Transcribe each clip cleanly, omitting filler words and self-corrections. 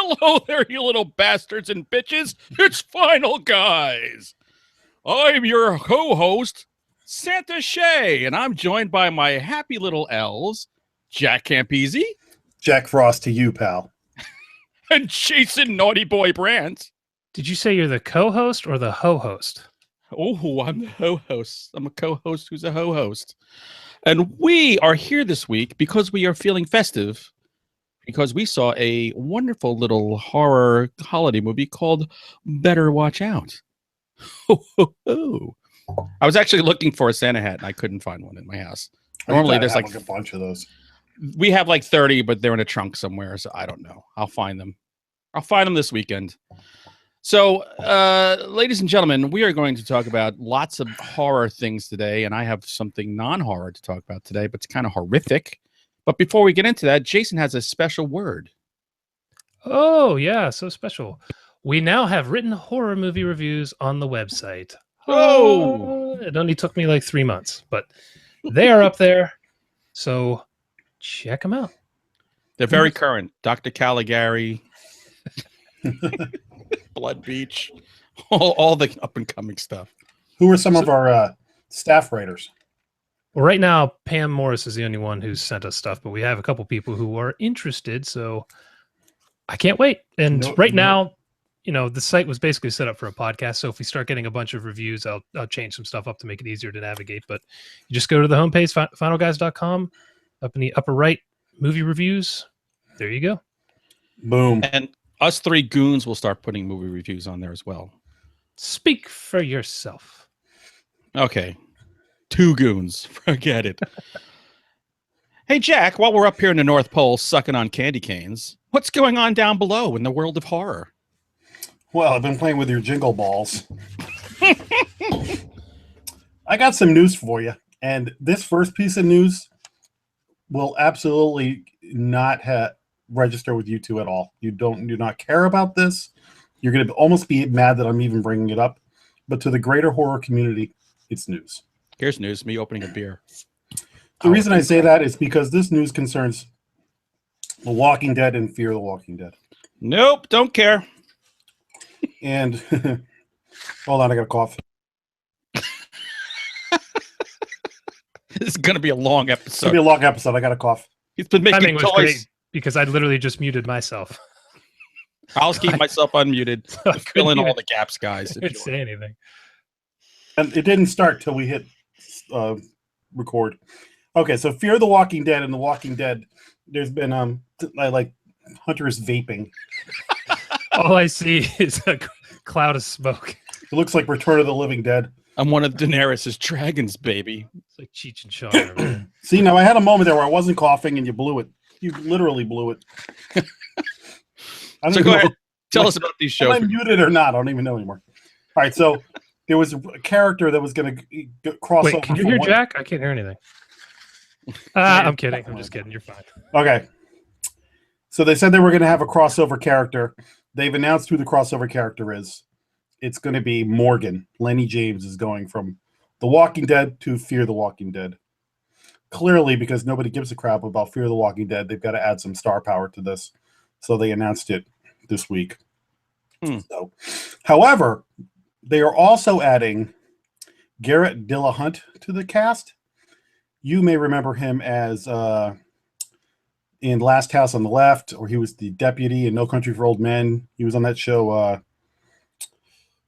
Hello there, you little bastards and bitches. It's Final Guys. I'm your co-host, Santa Shea, and I'm joined by my happy little elves, Jack Campisi. Jack Frost to you, pal. And Jason Naughty Boy Brant. Did you say you're the co-host or the ho-host? Oh, I'm the ho-host. I'm a co-host who's a ho-host. And we are here this week because we are feeling festive, because we saw a wonderful little horror holiday movie called Better Watch Out. I was actually looking for a Santa hat, and I couldn't find one in my house. Normally, there's like a bunch of those. We have like 30, but they're in a trunk somewhere, so I don't know. I'll find them. I'll find them this weekend. So, ladies and gentlemen, we are going to talk about lots of horror things today, and I have something non-horror to talk about today, but it's kind of horrific. But before we get into that, Jason has a special word. Oh, yeah, so special. We now have written horror movie reviews on the website. Oh! It only took me like 3 months, but they are up there, so check them out. They're very current. Dr. Caligari, Blood Beach, all the up-and-coming stuff. Who are some of our staff writers? Well, right now, Pam Morris is the only one who's sent us stuff, but we have a couple people who are interested, so I can't wait. And now, you know, the site was basically set up for a podcast, so if we start getting a bunch of reviews, I'll change some stuff up to make it easier to navigate. But you just go to the homepage, finalguys.com, up in the upper right, movie reviews. There you go. Boom. And us three goons will start putting movie reviews on there as well. Speak for yourself. Okay. 2 goons. Forget it. Hey, Jack, while we're up here in the North Pole sucking on candy canes, what's going on down below in the world of horror? Well, I've been playing with your jingle balls. I got some news for you. And this first piece of news will absolutely not register with you two at all. You do not care about this. You're going to almost be mad that I'm even bringing it up. But to the greater horror community, it's news. Here's news, me opening a beer. The reason I say that is because this news concerns The Walking Dead and Fear the Walking Dead. Nope, don't care. And hold on, I got a cough. This is going to be a long episode. It's going to be a long episode. I got a cough. He's been making was great because I literally just muted myself. I'll keep myself unmuted. So Fill in all the gaps, guys. I didn't say anything. And it didn't start till we hit record. Okay, so Fear the Walking Dead and The Walking Dead, there's been like Hunter's vaping. All I see is a cloud of smoke. It looks like Return of the Living Dead. I'm one of Daenerys' dragons, baby. It's like Cheech and Chong. See, now I had a moment there where I wasn't coughing and you blew it. You literally blew it. So go ahead. Tell us about these shows. Am I muted or not? I don't even know anymore. All right, so there was a character that was going to cross over. Wait, can you hear Jack? I can't hear anything. I'm kidding. I'm just kidding. You're fine. Okay. So they said they were going to have a crossover character. They've announced who the crossover character is. It's going to be Morgan. Lenny James is going from The Walking Dead to Fear the Walking Dead. Clearly, because nobody gives a crap about Fear the Walking Dead, they've got to add some star power to this. So they announced it this week. So, however, they are also adding Garrett Dillahunt to the cast. You may remember him as in Last House on the Left, or he was the deputy in No Country for Old Men. He was on that show,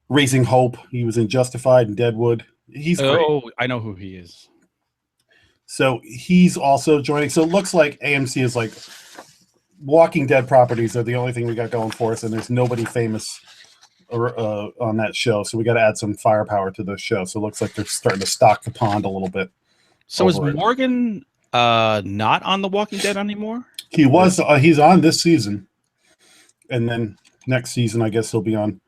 Raising Hope. He was in Justified and Deadwood. He's great. I know who he is. So he's also joining. So it looks like AMC is like Walking Dead properties are the only thing we got going for us, and there's nobody famous on that show. So we got to add some firepower to the show. So it looks like they're starting to stock the pond a little bit. So is Morgan not on The Walking Dead anymore? He was. He's on this season, and then next season, I guess he'll be on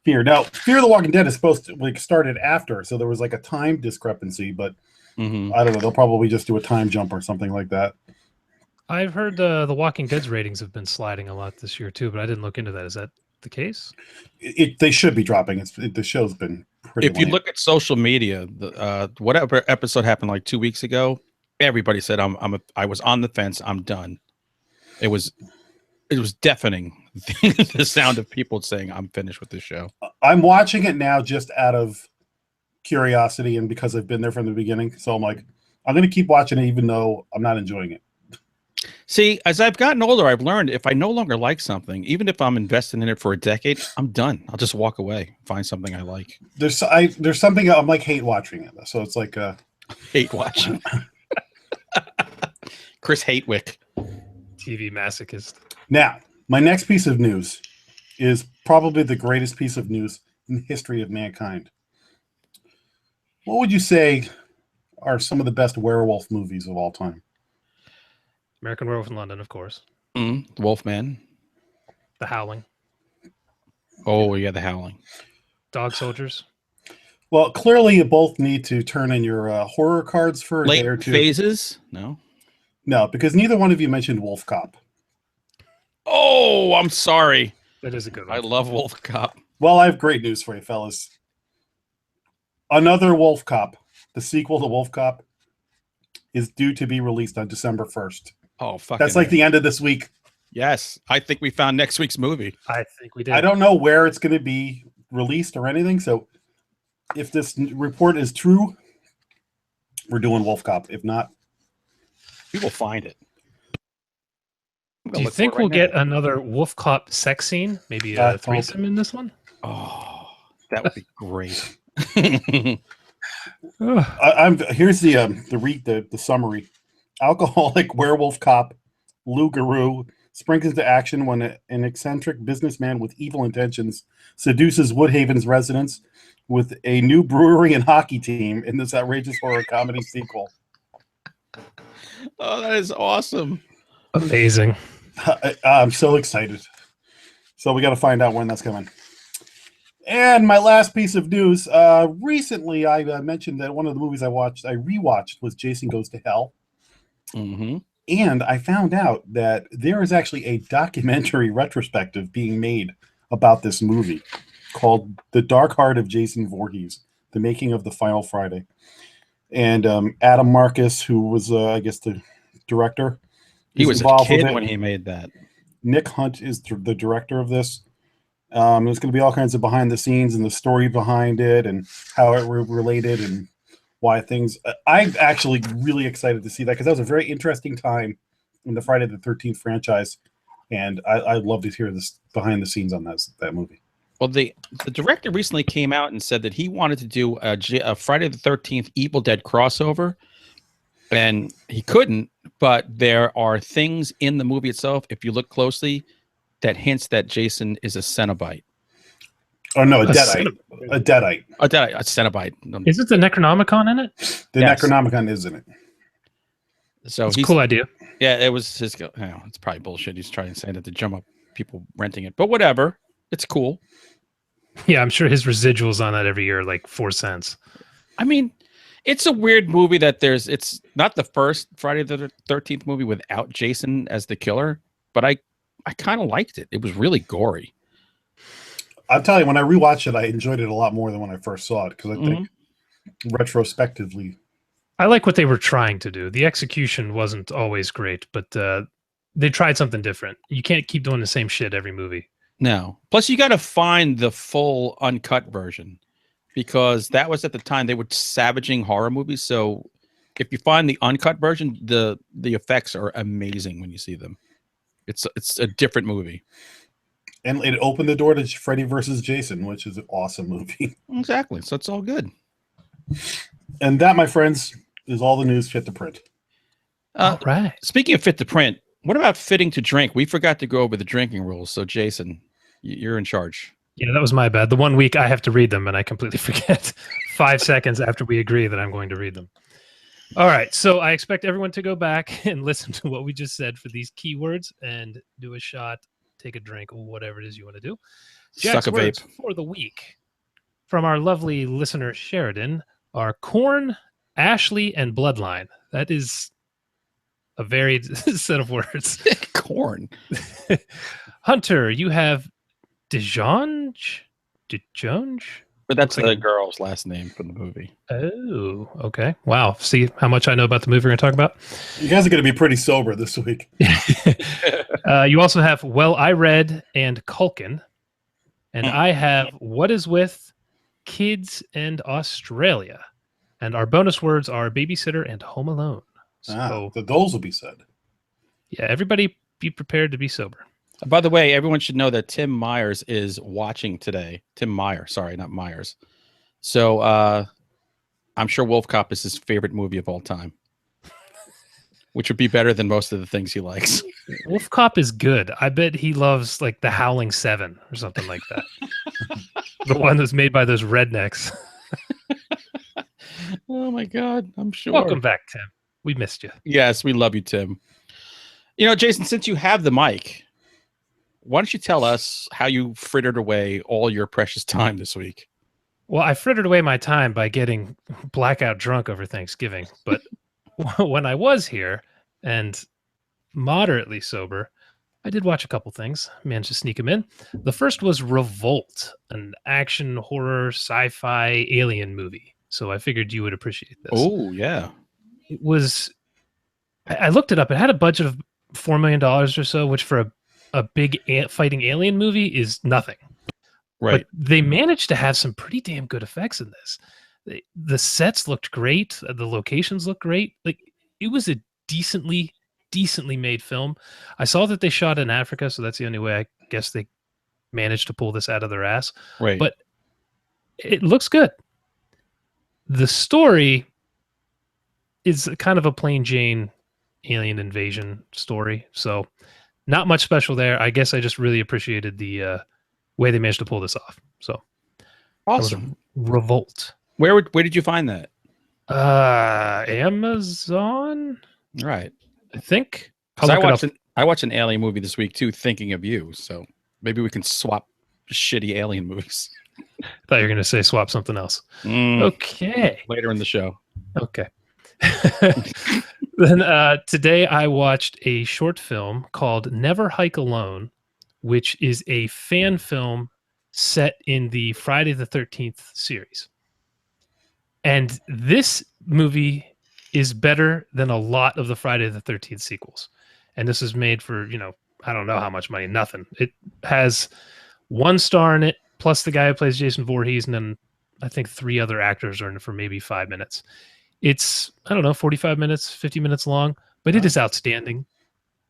Fear. Now, Fear the Walking Dead is supposed to started after, so there was like a time discrepancy. But I don't know. They'll probably just do a time jump or something like that. I've heard the Walking Dead's ratings have been sliding a lot this year too, but I didn't look into that. Is that the case? They should be dropping. The show's been pretty If you look at social media, whatever episode happened like 2 weeks ago, everybody said I was on the fence. I'm done. It was it was deafening. The sound of people saying, "I'm finished with this show." I'm watching it now just out of curiosity and because I've been there from the beginning. So I'm like, I'm going to keep watching it even though I'm not enjoying it. See, as I've gotten older, I've learned if I no longer like something, even if I'm invested in it for a decade, I'm done. I'll just walk away, find something I like. There's something I'm like hate watching it. So it's like Hate watching. Chris Hatewick. TV masochist. Now, my next piece of news is probably the greatest piece of news in the history of mankind. What would you say are some of the best werewolf movies of all time? American Werewolf in London, of course. The Wolfman. The Howling. Oh, yeah, The Howling. Dog Soldiers. Well, clearly you both need to turn in your horror cards for a day or two. Phases? No. No, because neither one of you mentioned Wolf Cop. Oh, I'm sorry. That is a good one. I love Wolf Cop. Well, I have great news for you, fellas. Another Wolf Cop, the sequel to Wolf Cop, is due to be released on December 1st. Oh, fuck. That's like the end of this week. Yes. I think we found next week's movie. I think we did. I don't know where it's going to be released or anything. So if this report is true, we're doing Wolf Cop. If not, we will find it. Do you think we'll get another Wolf Cop sex scene? Maybe a threesome in this one? Oh, that would be great. Here's the summary. Alcoholic werewolf cop Lou Garou springs into action when an eccentric businessman with evil intentions seduces Woodhaven's residents with a new brewery and hockey team in this outrageous horror comedy sequel. Oh, that is awesome. Amazing. I'm so excited. So we got to find out when that's coming. And my last piece of news. Recently, I mentioned that one of the movies I rewatched was Jason Goes to Hell. Mm-hmm. And I found out that there is actually a documentary retrospective being made about this movie called The Dark Heart of Jason Voorhees, The Making of the Final Friday. And Adam Marcus, who was, I guess, the director. He was a kid when he made that. Nick Hunt is the director of this. There's going to be all kinds of behind the scenes and the story behind it and how it related and why things. I'm actually really excited to see that because that was a very interesting time in the Friday the 13th franchise, and I'd love to hear this behind the scenes on that movie. Well, the director recently came out and said that he wanted to do a Friday the 13th Evil Dead crossover, and he couldn't. But there are things in the movie itself, if you look closely, that hints that Jason is a Cenobite. Oh no, a Deadite. A Deadite. A Cenobite. Is it the Necronomicon in it? The Necronomicon is in it. So it's a cool idea. Yeah, it was his. It's probably bullshit. He's trying to say that to drum up people renting it, but whatever. It's cool. Yeah, I'm sure his residuals on that every year are like 4 cents. I mean, it's a weird movie that it's not the first Friday the 13th movie without Jason as the killer, but I kind of liked it. It was really gory. I'll tell you, when I rewatched it, I enjoyed it a lot more than when I first saw it because I think retrospectively, I like what they were trying to do. The execution wasn't always great, but they tried something different. You can't keep doing the same shit every movie. No. Plus, you got to find the full uncut version because that was at the time they were savaging horror movies. So if you find the uncut version, the effects are amazing when you see them. It's a different movie. And it opened the door to Freddy versus Jason, which is an awesome movie. Exactly. So it's all good. And that, my friends, is all the news fit to print. All right. Speaking of fit to print, what about fitting to drink? We forgot to go over the drinking rules. So, Jason, you're in charge. Yeah, that was my bad. The 1 week I have to read them, and I completely forget 5 seconds after we agree that I'm going to read them. All right. So I expect everyone to go back and listen to what we just said for these keywords and do a shot, take a drink, or whatever it is you want to do. Jack's Suck a words vape. for the week from our lovely listener Sheridan are corn, Ashley, and bloodline. That is a varied set of words. Corn. Hunter, you have Dijonge? But that's the girl's last name from the movie. Oh, okay. Wow. See how much I know about the movie we're going to talk about? You guys are going to be pretty sober this week. You also have Well, I Read and Culkin. And I have What Is With Kids and Australia. And our bonus words are Babysitter and Home Alone. So those will be said. Yeah, everybody be prepared to be sober. By the way, everyone should know that Tim Myers is watching today. Tim Meyer, sorry, not Myers. So I'm sure Wolf Cop is his favorite movie of all time, which would be better than most of the things he likes. Wolf Cop is good. I bet he loves like The Howling 7 or something like that. The one that's made by those rednecks. Oh my God, I'm sure. Welcome back, Tim. We missed you. Yes, we love you, Tim. You know, Jason, since you have the mic, why don't you tell us how you frittered away all your precious time this week? Well, I frittered away my time by getting blackout drunk over Thanksgiving. But when I was here and moderately sober, I did watch a couple things. Managed to sneak them in. The first was Revolt, an action, horror, sci-fi, alien movie. So I figured you would appreciate this. Oh, yeah. It was... I looked it up. It had a budget of $4 million or so, which for a big fighting alien movie is nothing. Right. But they managed to have some pretty damn good effects in this. The sets looked great. The locations looked great. Like, it was a decently made film. I saw that they shot in Africa, so that's the only way I guess they managed to pull this out of their ass. Right. But it looks good. The story is kind of a plain Jane alien invasion story. So not much special there. I guess I just really appreciated the way they managed to pull this off. So awesome. Revolt. Where did you find that? Amazon. Right. I think. I watched an alien movie this week too, thinking of you. So maybe we can swap shitty alien movies. I thought you were going to say swap something else. Okay. Later in the show. Okay. Then today I watched a short film called Never Hike Alone, which is a fan film set in the Friday the 13th series. And this movie is better than a lot of the Friday the 13th sequels. And this is made for, I don't know how much money, nothing. It has 1 star in it, plus the guy who plays Jason Voorhees, and then I think 3 other actors are in it for maybe 5 minutes. It's, 45 minutes, 50 minutes long, but it is outstanding.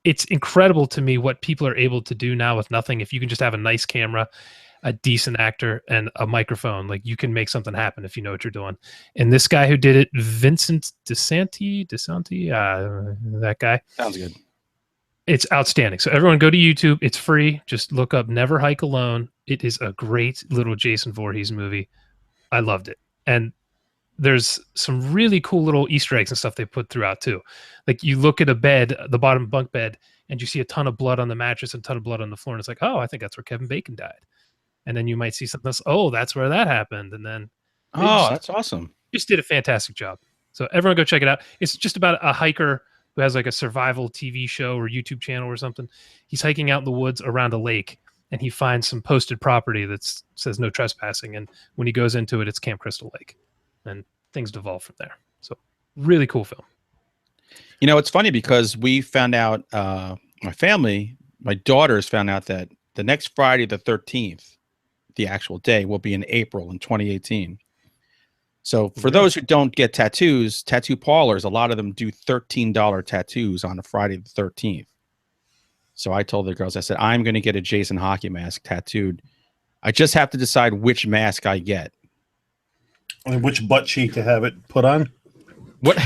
It's incredible to me what people are able to do now with nothing. If you can just have a nice camera, a decent actor, and a microphone, like, you can make something happen if you know what you're doing. And this guy who did it, Vincent DeSanti, that guy. Sounds good. It's outstanding. So everyone go to YouTube. It's free. Just look up Never Hike Alone. It is a great little Jason Voorhees movie. I loved it. And there's some really cool little Easter eggs and stuff they put throughout too. Like, you look at a bed, the bottom bunk bed, and you see a ton of blood on the mattress and a ton of blood on the floor. And it's like, oh, I think that's where Kevin Bacon died. And then you might see something else. Oh, that's where that happened. And then, that's awesome. Just did a fantastic job. So everyone go check it out. It's just about a hiker who has like a survival TV show or YouTube channel or something. He's hiking out in the woods around a lake, and he finds some posted property that says no trespassing. And when he goes into it, it's Camp Crystal Lake. And things devolve from there. So really cool film. It's funny because we found out, my daughters found out that the next Friday the 13th, the actual day, will be in April in 2018. So for those who don't get tattoos, tattoo parlors, a lot of them do $13 tattoos on a Friday the 13th. So I told the girls, I said, I'm going to get a Jason hockey mask tattooed. I just have to decide which mask I get. And which butt cheek to have it put on? What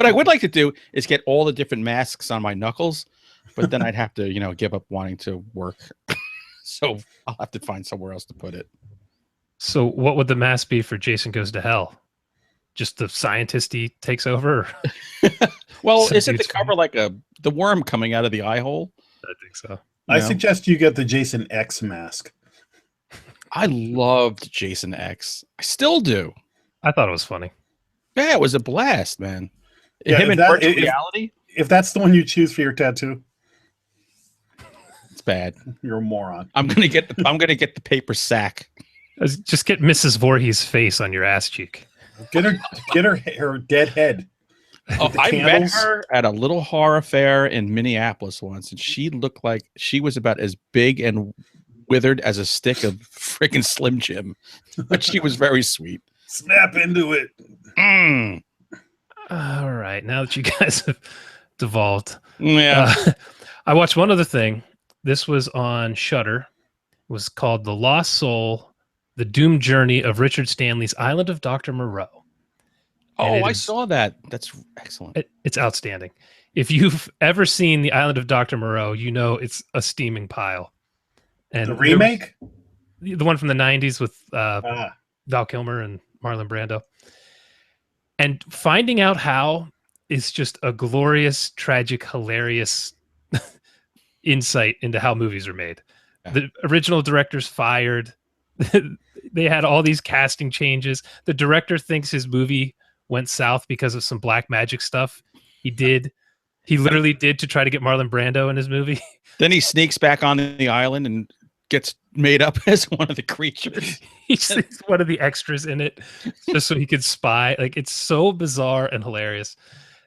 I would like to do is get all the different masks on my knuckles, but then I'd have to, give up wanting to work. So I'll have to find somewhere else to put it. So what would the mask be for Jason Goes to Hell? Just the scientist he takes over? Well, isn't the cover like the worm coming out of the eye hole? I think so. I suggest you get the Jason X mask. I loved Jason X. I still do. I thought it was funny. Yeah, it was a blast, man. Yeah, him in virtual reality. If that's the one you choose for your tattoo, it's bad. You're a moron. I'm gonna get the paper sack. Just get Mrs. Voorhees' face on your ass cheek. Get her dead head. Oh, I met her at a little horror fair in Minneapolis once, and she looked like she was about as big and withered as a stick of freaking Slim Jim, but she was very sweet. Snap into it. All right, now that you guys have devolved, I watched one other thing. This was on Shudder. It was called The Lost Soul: The Doomed Journey of Richard Stanley's Island of Dr. Moreau. I saw that. That's excellent. It's outstanding. If you've ever seen The Island of Dr. Moreau, you know it's a steaming pile. And the remake? The one from the 90s with Val Kilmer and Marlon Brando. And finding out how is just a glorious, tragic, hilarious insight into how movies are made. Yeah. The original director's fired. They had all these casting changes. The director thinks his movie went south because of some black magic stuff he literally did to try to get Marlon Brando in his movie. Then he sneaks back on the island and gets made up as one of the creatures. He's one of the extras in it just so he could spy. Like, it's so bizarre and hilarious.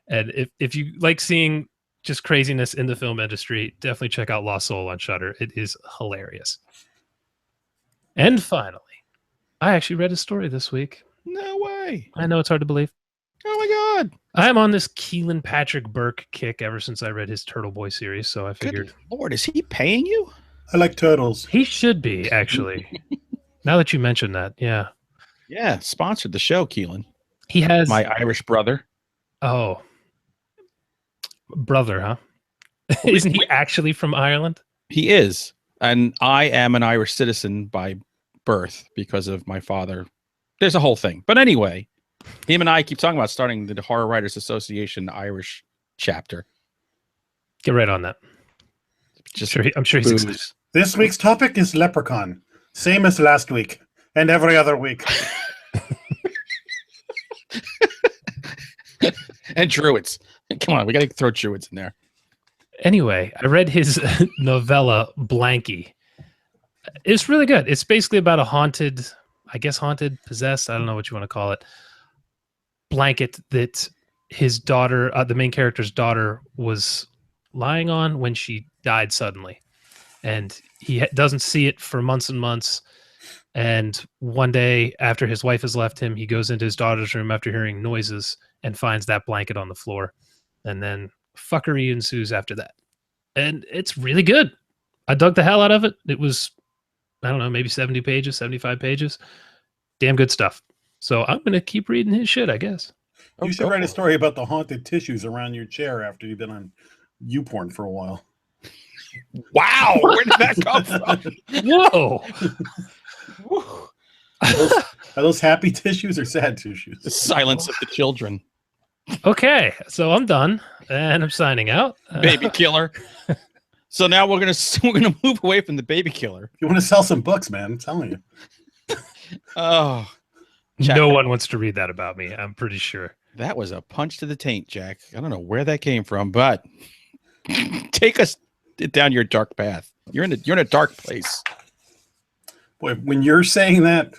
And if you like seeing just craziness in the film industry, definitely check out Lost Soul on Shudder. It is hilarious. And finally, I actually read a story this week. No way. I know it's hard to believe. Oh my God. I'm on this Kealan Patrick Burke kick ever since I read his Turtle Boy series. So I figured. Good Lord, is he paying you? I like turtles. He should be, actually. Now that you mention that. Yeah. Yeah. Sponsored the show, Kealan. He has my Irish brother. Oh. Brother, huh? Isn't he actually from Ireland? He is. And I am an Irish citizen by birth because of my father. There's a whole thing. But anyway, him and I keep talking about starting the Horror Writers Association Irish chapter. Get right on that. I'm sure he's excited. This week's topic is Leprechaun. Same as last week and every other week. And Druids. Come on, we got to throw Druids in there. Anyway, I read his novella, Blanky. It's really good. It's basically about a haunted, possessed, I don't know what you want to call it, blanket that his daughter, the main character's daughter, was lying on when she died suddenly. And he doesn't see it for months and months. And one day after his wife has left him, he goes into his daughter's room after hearing noises and finds that blanket on the floor. And then fuckery ensues after that. And it's really good. I dug the hell out of it. It was, I don't know, maybe 70 pages, 75 pages. Damn good stuff. So I'm going to keep reading his shit, I guess. You should write a story about the haunted tissues around your chair after you've been on YouPorn for a while. Wow. Where did that come from? Whoa. Are those happy tissues or sad tissues? The silence of the children. Okay, so I'm done and I'm signing out. Baby killer. So now we're gonna move away from the baby killer. You want to sell some books, man? I'm telling you. Oh, Jack, no one wants to read that about me. I'm pretty sure. That was a punch to the taint, Jack. I don't know where that came from, but take us down your dark path. You're in a dark place. Boy, when you're saying that,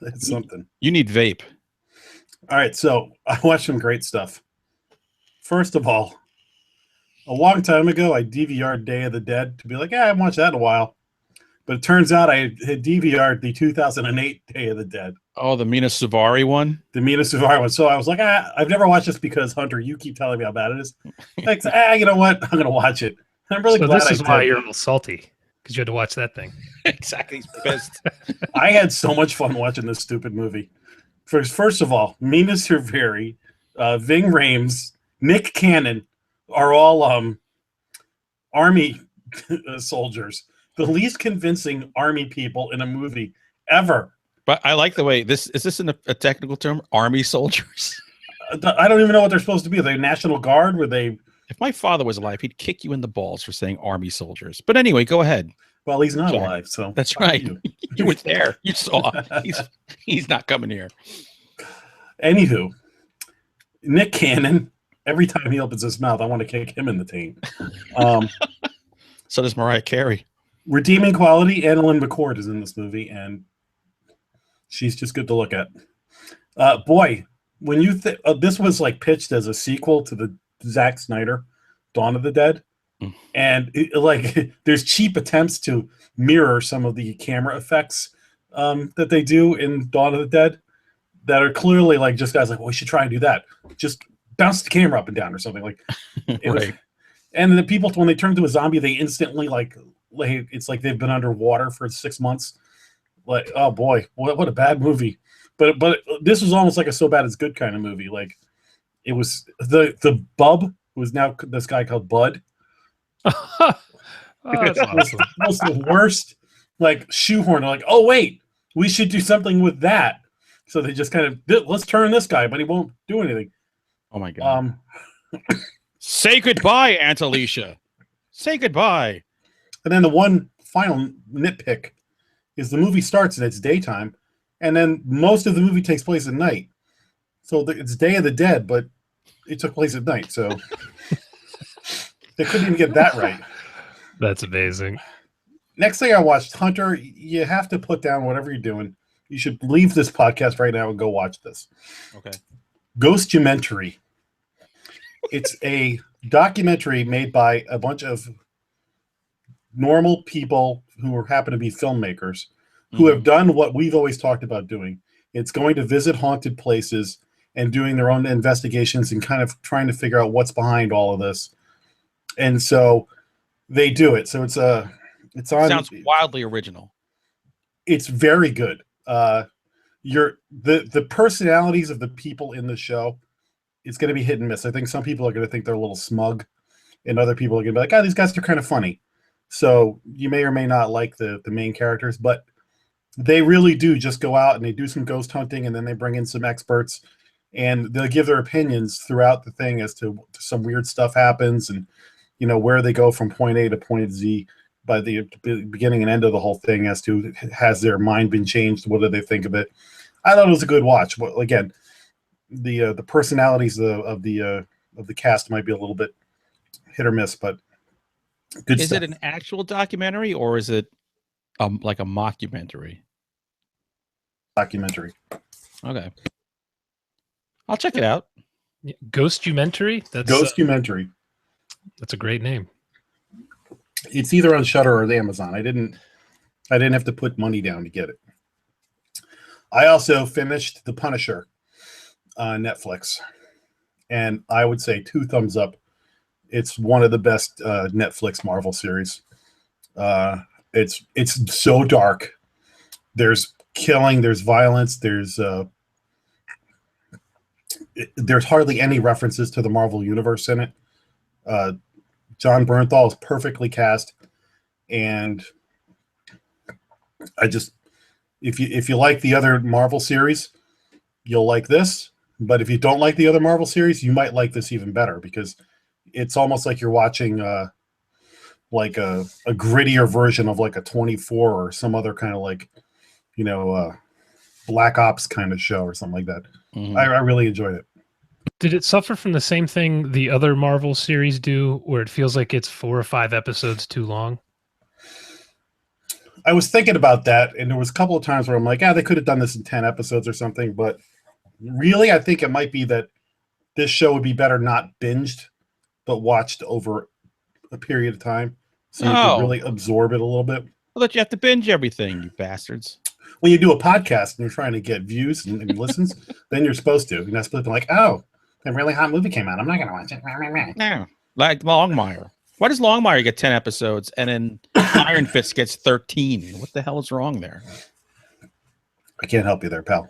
that's something. You need vape. All right, so I watched some great stuff. First of all, a long time ago, I DVR'd Day of the Dead to be like, I haven't watched that in a while. But it turns out I had DVR'd the 2008 Day of the Dead. Oh, the Mina Suvari one? The Mina Suvari one. So I was like, I've never watched this because, Hunter, you keep telling me how bad it is. Like, you know what? I'm going to watch it. I'm really glad this is why you're a little salty, because you had to watch that thing. Exactly. He's pissed. I had so much fun watching this stupid movie. First of all, Mina Suvari, Ving Rhames, Nick Cannon are all army soldiers. The least convincing army people in a movie ever. But I like the way is this in a technical term? Army soldiers? I don't even know what they're supposed to be. Are they National Guard? Were they? If my father was alive, he'd kick you in the balls for saying army soldiers. But anyway, go ahead. Well, he's not alive, so that's right. You were there. You saw. He's not coming here. Anywho, Nick Cannon. Every time he opens his mouth, I want to kick him in the taint. So does Mariah Carey. Redeeming quality. Annalyn McCord is in this movie, and She's just good to look at. Boy, when you this was like pitched as a sequel to the Zack Snyder Dawn of the Dead, and there's cheap attempts to mirror some of the camera effects that they do in Dawn of the Dead that are clearly like just guys like, well, we should try and do that. Just bounce the camera up and down or something like. Right. And the people, when they turn into a zombie, they instantly like it's like they've been underwater for 6 months. Like, oh boy, what a bad movie. But this was almost like a so bad it's good kind of movie. Like, it was the bub, who is now this guy called Bud. That's awesome. Was the worst, like, shoehorn. Like, oh wait, we should do something with that. So they just kind of, let's turn this guy, but he won't do anything. Oh my god. Say goodbye, Aunt Alicia. Say goodbye. And then the one final nitpick is the movie starts and it's daytime, and then most of the movie takes place at night. So it's Day of the Dead, but it took place at night. So they couldn't even get that right. That's amazing. Next thing I watched, Hunter, you have to put down whatever you're doing. You should leave this podcast right now and go watch this. Okay. Ghostumentary. It's a documentary made by a bunch of normal people who happen to be filmmakers who have done what we've always talked about doing. It's going to visit haunted places and doing their own investigations and kind of trying to figure out what's behind all of this. And so they do it. So it's on. Sounds wildly original. It's very good. The personalities of the people in the show, it's going to be hit and miss. I think some people are going to think they're a little smug, and other people are going to be like, "Oh, these guys are kind of funny." So you may or may not like the main characters, but they really do just go out and they do some ghost hunting, and then they bring in some experts, and they'll give their opinions throughout the thing as to some weird stuff happens, and where they go from point A to point Z by the beginning and end of the whole thing as to, has their mind been changed? What do they think of it? I thought it was a good watch. But again, the personalities of the cast might be a little bit hit or miss, but good stuff. Is it an actual documentary or is it like a mockumentary? Documentary. Okay, I'll check it out. Ghostumentary. That's Ghostumentary. That's a great name. It's either on Shudder or the Amazon. I didn't have to put money down to get it. I also finished The Punisher on Netflix, and I would say 2 thumbs up. It's one of the best Netflix Marvel series. It's so dark. There's killing, there's violence, there's hardly any references to the Marvel Universe in it. John Bernthal is perfectly cast, and if you like the other Marvel series, you'll like this. But if you don't like the other Marvel series, you might like this even better, because it's almost like you're watching like a grittier version of like a 24 or some other kind of like Black Ops kind of show or something like that. Mm-hmm. I really enjoyed it. Did it suffer from the same thing the other Marvel series do, where it feels like it's 4 or 5 episodes too long? I was thinking about that, and there was a couple of times where I'm like, they could have done this in 10 episodes or something. But really, I think it might be that this show would be better not binged, but watched over a period of time, so you can really absorb it a little bit. Well, that you have to binge everything, you bastards. When you do a podcast and you're trying to get views and listens, then you're supposed to. You're not supposed to be like, oh, a really hot movie came out, I'm not going to watch it. No, like Longmire. Why does Longmire get 10 episodes and then Iron Fist gets 13? What the hell is wrong there? I can't help you there, pal.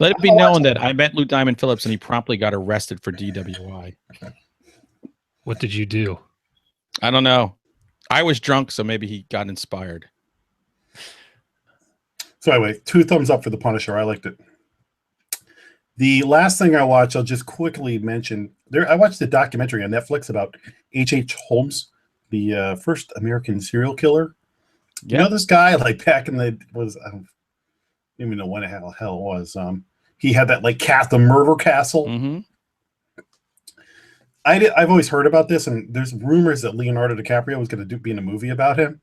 Let it be known that I met Lou Diamond Phillips and he promptly got arrested for DWI. What did you do? I don't know. I was drunk, so maybe he got inspired. So anyway, 2 thumbs up for The Punisher. I liked it. The last thing I watched, I'll just quickly mention. I watched a documentary on Netflix about H.H. Holmes, the first American serial killer. Yep. You know this guy, like back in the I don't even know when the hell it was. He had that like the murder castle. Mm-hmm. I've always heard about this, and there's rumors that Leonardo DiCaprio was going to be in a movie about him.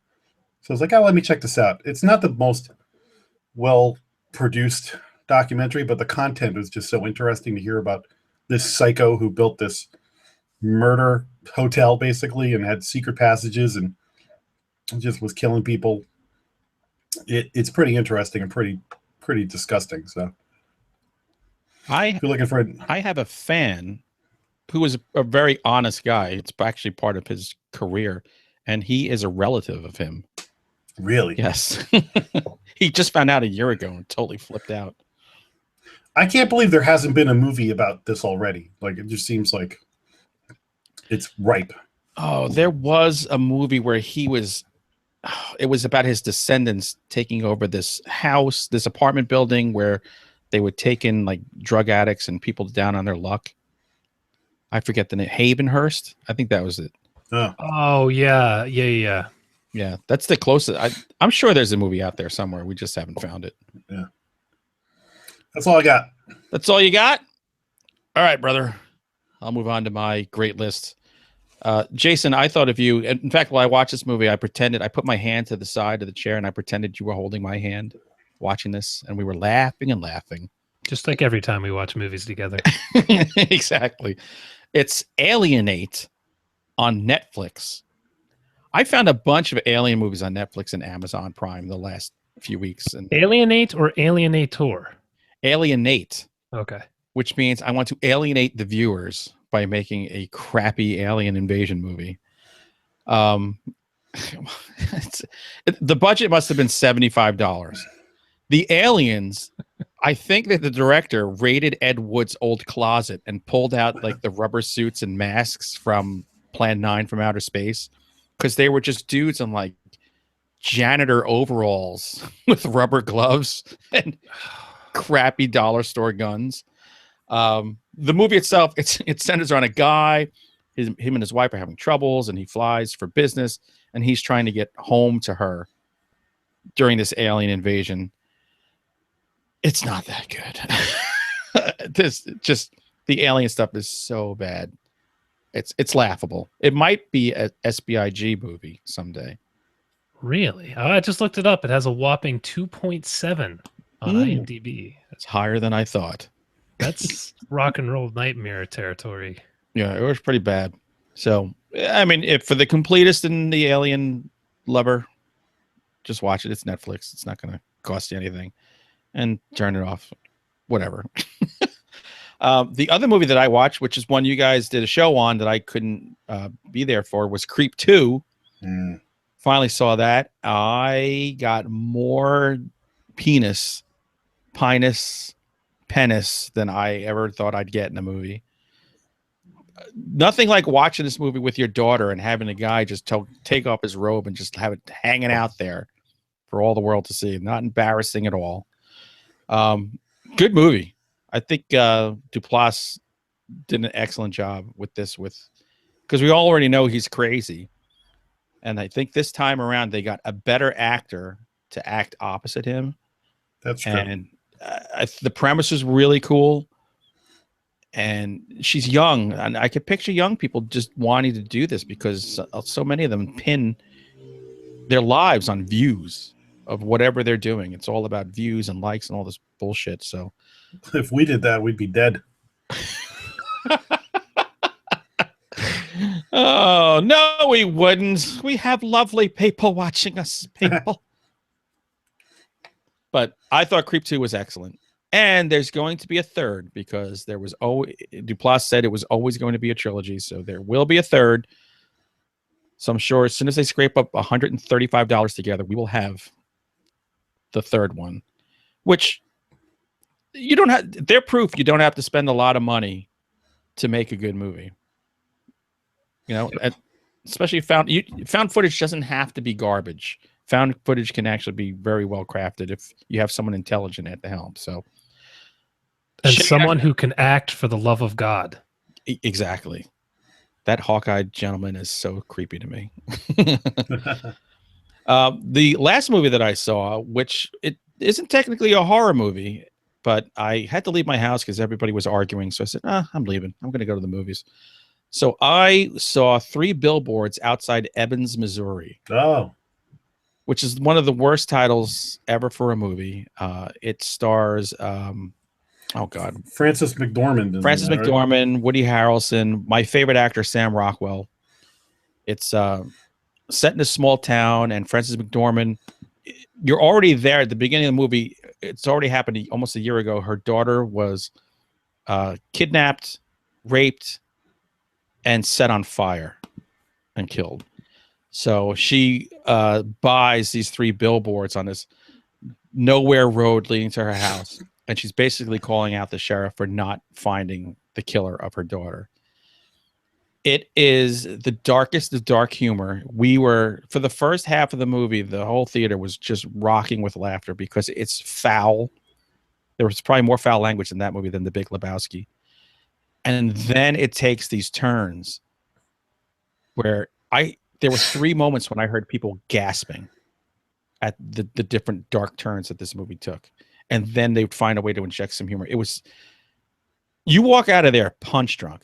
So I was like, let me check this out. It's not the most well produced documentary, but the content was just so interesting to hear about this psycho who built this murder hotel basically and had secret passages and just was killing people. It's pretty interesting and pretty disgusting. So if you're looking for it, I have a fan who is a very honest guy. It's actually part of his career, and he is a relative of him. Really? Yes. He just found out a year ago and totally flipped out. I can't believe there hasn't been a movie about this already. Like, it just seems like it's ripe. Oh, there was a movie where he was, it was about his descendants taking over this house, this apartment building where they would take in like drug addicts and people down on their luck. I forget the name. Havenhurst. I think that was it. Oh yeah. Yeah, that's the closest. I'm sure there's a movie out there somewhere. We just haven't found it. Yeah. That's all I got. That's all you got? All right, brother. I'll move on to my great list. Jason, I thought of you. In fact, while I watched this movie, I put my hand to the side of the chair and I pretended you were holding my hand watching this. And we were laughing and laughing. Just like every time we watch movies together. Exactly. It's Alienate on Netflix. I found a bunch of alien movies on Netflix and Amazon Prime the last few weeks. And Alienate or Alienator? Alienate. Okay. Which means I want to alienate the viewers by making a crappy alien invasion movie. The budget must have been $75. The aliens, I think that the director raided Ed Wood's old closet and pulled out like the rubber suits and masks from Plan 9 from Outer Space, because they were just dudes in like janitor overalls with rubber gloves and crappy dollar store guns. The movie itself, it centers on a guy. Him and his wife are having troubles, and he flies for business, and he's trying to get home to her during this alien invasion. It's not that good. The alien stuff is so bad. It's laughable. It might be a SBIG movie someday. Really? I just looked it up. It has a whopping 2.7 on IMDb. That's higher than I thought. That's rock and roll nightmare territory. Yeah, it was pretty bad. So, I mean, if for the completist and the alien lover, just watch it. It's Netflix. It's not going to cost you anything. And turn it off. Whatever. The other movie that I watched, which is one you guys did a show on that I couldn't be there for, was Creep 2. Finally saw that. I got more penis than I ever thought I'd get in a movie. Nothing like watching this movie with your daughter and having a guy just take off his robe and just have it hanging out there for all the world to see. Not embarrassing at all. Good movie. I think Duplass did an excellent job with this, because we already know he's crazy. And I think this time around they got a better actor to act opposite him. That's true. And the premise is really cool. And she's young, and I could picture young people just wanting to do this because so many of them pin their lives on views of whatever they're doing. It's all about views and likes and all this bullshit. So if we did that, we'd be dead. Oh, no, we wouldn't. We have lovely people watching us, people. But I thought Creep 2 was excellent. And there's going to be a third, because Duplass said it was always going to be a trilogy. So there will be a third. So I'm sure as soon as they scrape up $135 together, we will have the third one, which you don't have. They're proof you don't have to spend a lot of money to make a good movie. You know, especially found footage doesn't have to be garbage. Found footage can actually be very well crafted if you have someone intelligent at the helm. So, and someone who can act for the love of God. Exactly. That hawk-eyed gentleman is so creepy to me. The last movie that I saw, which it isn't technically a horror movie, but I had to leave my house because everybody was arguing. So I said, I'm leaving. I'm going to go to the movies. So I saw 3 Billboards Outside Ebbing, Missouri. Oh. which is one of the worst titles ever for a movie. It stars, oh God, Frances McDormand. Frances McDormand, right? Woody Harrelson, my favorite actor, Sam Rockwell. It's set in a small town, and Frances McDormand, you're already there at the beginning of the movie. It's already happened almost a year ago. Her daughter was kidnapped, raped, and set on fire and killed. So she buys these 3 billboards on this nowhere road leading to her house. And she's basically calling out the sheriff for not finding the killer of her daughter. It is the darkest of dark humor. We were, for the first half of the movie, the whole theater was just rocking with laughter because it's foul. There was probably more foul language in that movie than The Big Lebowski. And then it takes these turns where there were 3 moments when I heard people gasping at the different dark turns that this movie took. And then they would find a way to inject some humor. It was, you walk out of there punch drunk.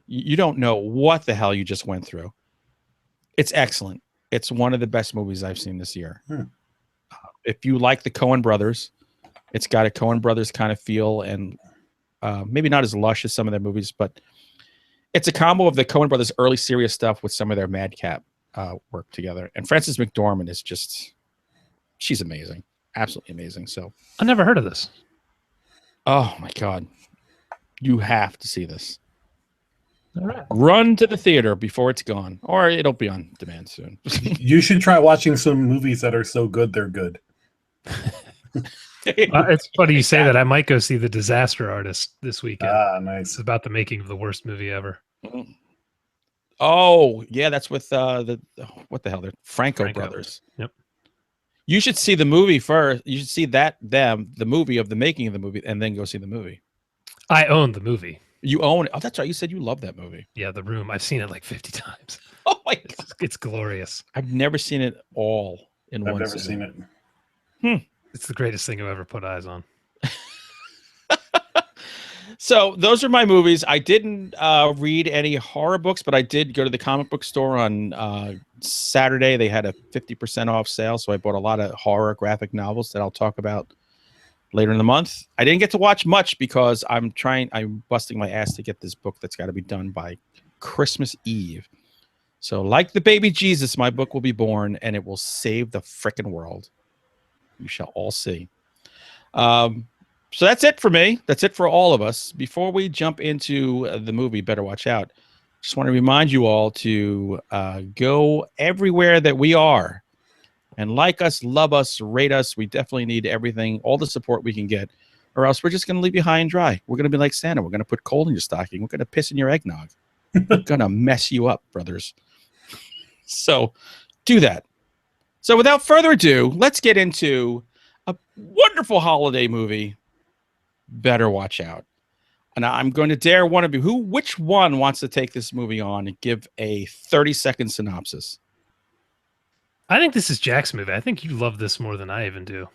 You don't know what the hell you just went through. It's excellent. It's one of the best movies I've seen this year. If you like the Coen brothers, it's got a Coen brothers kind of feel, and maybe not as lush as some of their movies, but it's a combo of the Coen brothers' early serious stuff with some of their madcap work together. And Frances McDormand is just, she's amazing. Absolutely amazing. So I never heard of this. Oh my God. You have to see this. All right. Run to the theater before it's gone, or it'll be on demand soon. You should try watching some movies that are so good they're good. It's funny you say that. I might go see The Disaster Artist this weekend. Nice. It's about the making of the worst movie ever. Oh yeah, that's with what the hell? They're Franco brothers. Yep. You should see the movie first. You should see the movie of the making of the movie, and then go see the movie. I own the movie. You own it. Oh, that's right. You said you love that movie. Yeah, The Room. I've seen it like 50 times. Oh my God. It's glorious. I've never seen it all in one. I've never seen it. It's the greatest thing I've ever put eyes on. So those are my movies. I didn't read any horror books, but I did go to the comic book store on Saturday. They had a 50% off sale, so I bought a lot of horror graphic novels that I'll talk about later in the month. I didn't get to watch much because I'm busting my ass to get this book that's got to be done by Christmas Eve. So like the baby Jesus, my book will be born and it will save the frickin' world. You shall all see. So that's it for me. That's it for all of us. Before we jump into the movie, Better Watch Out, just want to remind you all to go everywhere that we are and like us, love us, rate us. We definitely need everything, all the support we can get, or else we're just going to leave you high and dry. We're going to be like Santa. We're going to put coal in your stocking. We're going to piss in your eggnog. We're going to mess you up, brothers. So do that. So without further ado, let's get into a wonderful holiday movie, Better Watch Out. And I'm going to dare one of you, which one wants to take this movie on and give a 30-second synopsis? I think this is Jack's movie. I think you love this more than I even do.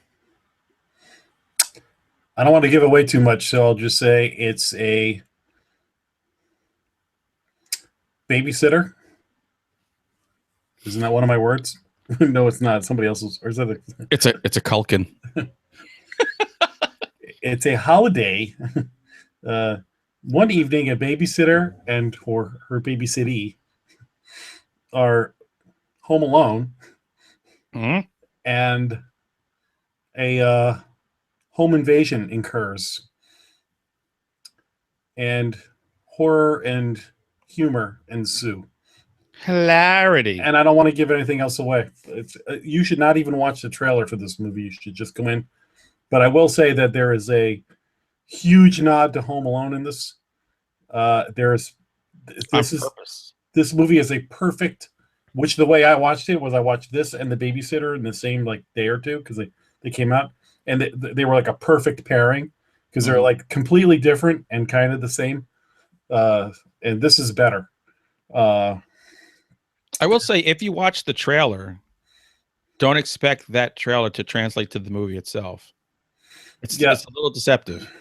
I don't want to give away too much, so I'll just say it's a babysitter. Isn't that one of my words? No, it's not. Somebody else's. Or is that It's a Culkin. It's a holiday. One evening, a babysitter and her babysittee are home alone. Mm-hmm. And a home invasion occurs, and horror and humor ensue. Hilarity. And I don't want to give anything else away. You should not even watch the trailer for this movie. You should just go in. But I will say that there is a huge nod to Home Alone in this. This movie is a perfect. Which the way I watched it was I watched this and The Babysitter in the same like day or two because they came out and they were like a perfect pairing because they're like completely different and kind of the same. And this is better. I will say if you watch the trailer, don't expect that trailer to translate to the movie itself. It's a little deceptive.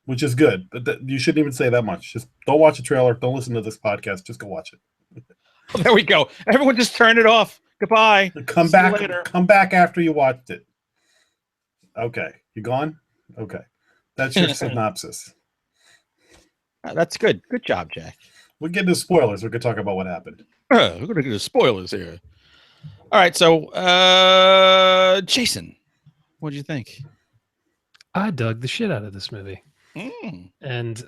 Which is good. But you shouldn't even say that much. Just don't watch the trailer. Don't listen to this podcast. Just go watch it. There we go. Everyone just turn it off. Goodbye. Come See you back. later. Come back after you watched it. Okay, you gone? Okay, that's your synopsis. That's good. Good job, Jack. We'll get into spoilers. We could talk about what happened. We're going to get into spoilers here. All right, so Jason, what did you think? I dug the shit out of this movie. And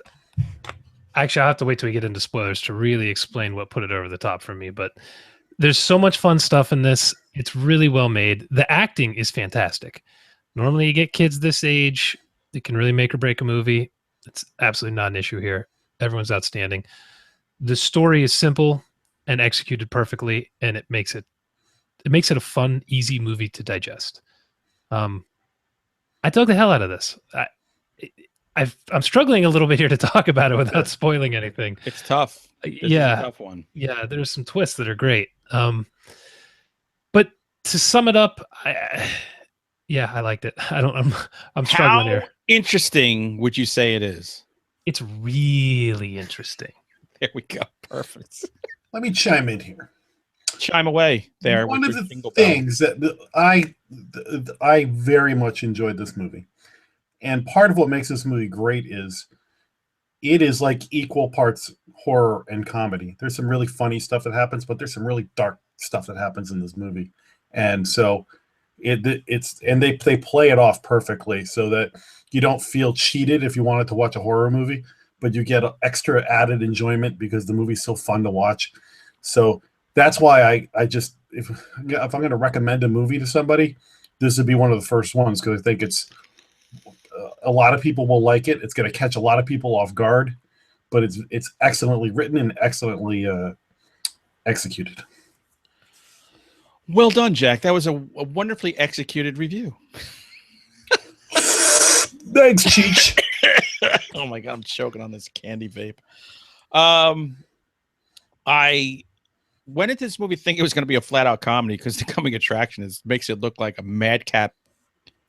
actually, I'll have to wait till we get into spoilers to really explain what put it over the top for me. But there's so much fun stuff in this. It's really well made. The acting is fantastic. Normally, you get kids this age, it can really make or break a movie. It's absolutely not an issue here. Everyone's outstanding. The story is simple and executed perfectly, and it makes it a fun, easy movie to digest. I dug the hell out of this. I'm struggling a little bit here to talk about it without spoiling anything. It's tough. This is a tough one. Yeah, there's some twists that are great. But to sum it up, I liked it. I'm struggling here. How interesting would you say it is? It's really interesting. There we go. Perfect. Let me chime in here. Chime away there. One of the things that I very much enjoyed this movie, and part of what makes this movie great is it is like equal parts horror and comedy. There's some really funny stuff that happens, but there's some really dark stuff that happens in this movie, and so they play it off perfectly so that you don't feel cheated if you wanted to watch a horror movie, but you get extra added enjoyment because the movie's so fun to watch. So that's why I just if I'm going to recommend a movie to somebody, this would be one of the first ones, because I think it's a lot of people will like it. It's going to catch a lot of people off guard, but it's excellently written and excellently executed. Well done, Jack. That was a wonderfully executed review. Thanks, Cheech. Oh my God, I'm choking on this candy vape. I went into this movie thinking it was going to be a flat-out comedy because the coming attraction makes it look like a madcap